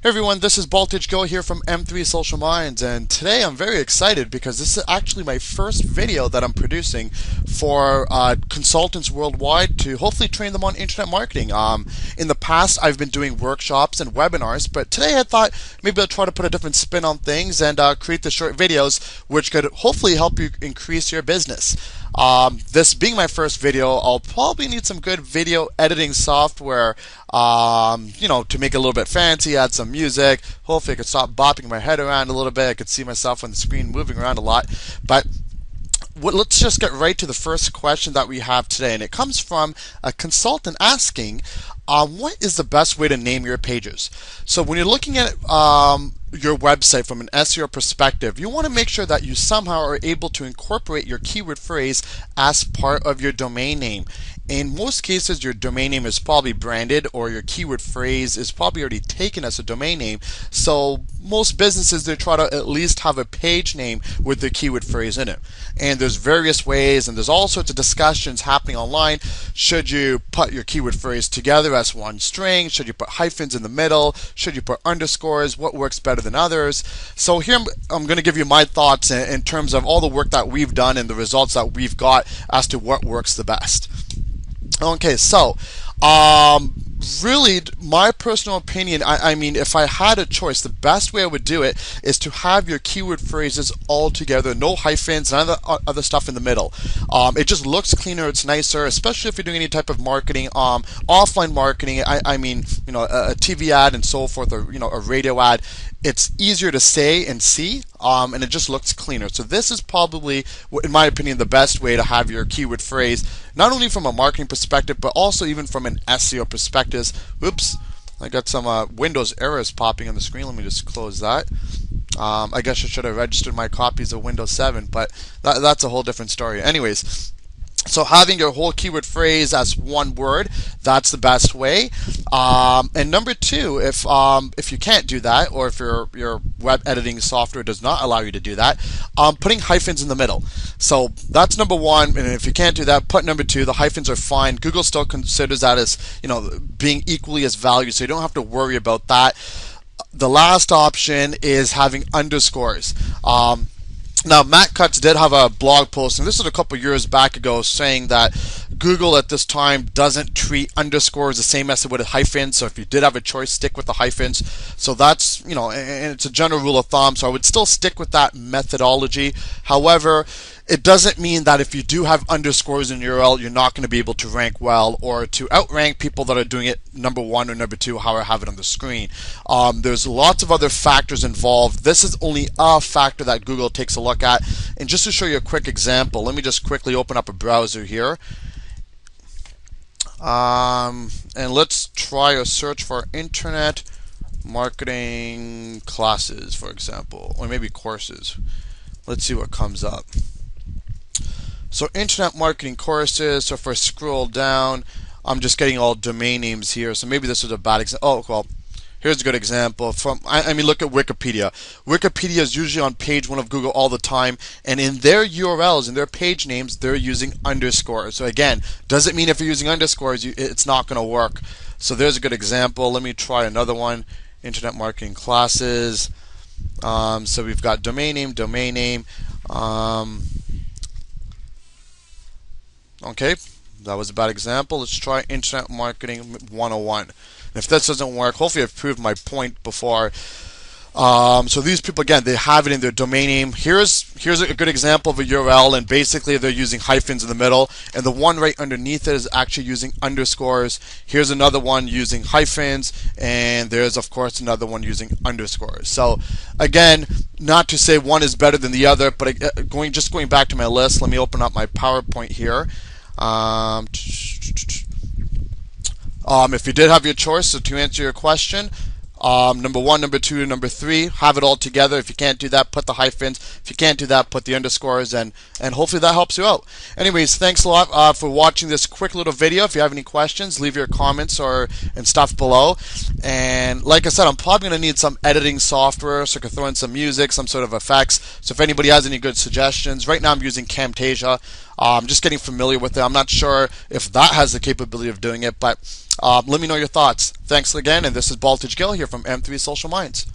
Hey everyone, this is Baltej Gill here from M3 Social Minds, and today I'm very excited because this is actually my first video that I'm producing for consultants worldwide to hopefully train them on internet marketing. In the past, I've been doing workshops and webinars, but today I thought maybe I'll try to put a different spin on things and create the short videos which could hopefully help you increase your business. This being my first video, I'll probably need some good video editing software, to make it a little bit fancy, add some music. Hopefully I could stop bopping my head around a little bit. I could see myself on the screen moving around a lot. But let's just get right to the first question that we have today, and it comes from a consultant asking, what is the best way to name your pages? So when you're looking at your website from an SEO perspective, you want to make sure that you somehow are able to incorporate your keyword phrase as part of your domain name. In most cases, your domain name is probably branded, or your keyword phrase is probably already taken as a domain name. So most businesses, they try to at least have a page name with the keyword phrase in it. And there's various ways, and there's all sorts of discussions happening online. Should you put your keyword phrase together as one string? Should you put hyphens in the middle? Should you put underscores? What works better than others? So here I'm going to give you my thoughts in terms of all the work that we've done and the results that we've got as to what works the best. Okay, so really, my personal opinion, I mean, if I had a choice, the best way I would do it is to have your keyword phrases all together, no hyphens, none of the other stuff in the middle. It just looks cleaner, it's nicer, especially if you're doing any type of marketing, offline marketing. I mean, a TV ad and so forth, or a radio ad. It's easier to say and see, and it just looks cleaner. So this is probably, in my opinion, the best way to have your keyword phrase, not only from a marketing perspective, but also even from an SEO perspective. Oops, I got some Windows errors popping on the screen. Let me just close that. I guess I should have registered my copies of Windows 7, but that's a whole different story. Anyways, so having your whole keyword phrase as one word, that's the best way. And number two, if you can't do that, or if your web editing software does not allow you to do that, putting hyphens in the middle. So that's number one. And if you can't do that, put number two. The hyphens are fine. Google still considers that as being equally as valued, so you don't have to worry about that. The last option is having underscores. Now, Matt Cutts did have a blog post, and this was a couple years back ago, saying that Google at this time doesn't treat underscores the same as it would hyphens. So if you did have a choice, stick with the hyphens. So that's, and it's a general rule of thumb. So I would still stick with that methodology. However, it doesn't mean that if you do have underscores in your URL, you're not going to be able to rank well, or to outrank people that are doing it number one or number two, how I have it on the screen. There's lots of other factors involved. This is only a factor that Google takes a look at. And just to show you a quick example, let me just quickly open up a browser here. And let's try a search for internet marketing classes, for example, or maybe courses. Let's see what comes up. So internet marketing courses. So if I scroll down, I'm just getting all domain names here. So maybe this is a bad example. Oh, well, here's a good example. I mean, look at Wikipedia. Wikipedia is usually on page 1 of Google all the time, and in their URLs, in their page names, they're using underscores. So again, doesn't mean if you're using underscores, it's not going to work. So there's a good example. Let me try another one. Internet marketing classes. So we've got domain name. Okay, that was a bad example. Let's try Internet Marketing 101. And if this doesn't work, hopefully I've proved my point before. So these people, again, they have it in their domain name. Here's a good example of a URL, and basically they're using hyphens in the middle, and the one right underneath it is actually using underscores. Here's another one using hyphens, and there's of course another one using underscores. So again, not to say one is better than the other, but going back to my list, let me open up my PowerPoint here. If you did have your choice, so to answer your question, number one, number two, number three, have it all together. If you can't do that, put the hyphens. If you can't do that, put the underscores, and hopefully that helps you out. Anyways, thanks a lot for watching this quick little video. If you have any questions, leave your comments and stuff below. And like I said, I'm probably going to need some editing software, so I can throw in some music, some sort of effects. So if anybody has any good suggestions, right now I'm using Camtasia. I'm just getting familiar with it. I'm not sure if that has the capability of doing it, but let me know your thoughts. Thanks again, and this is Baltej Gill here from M3 Social Minds.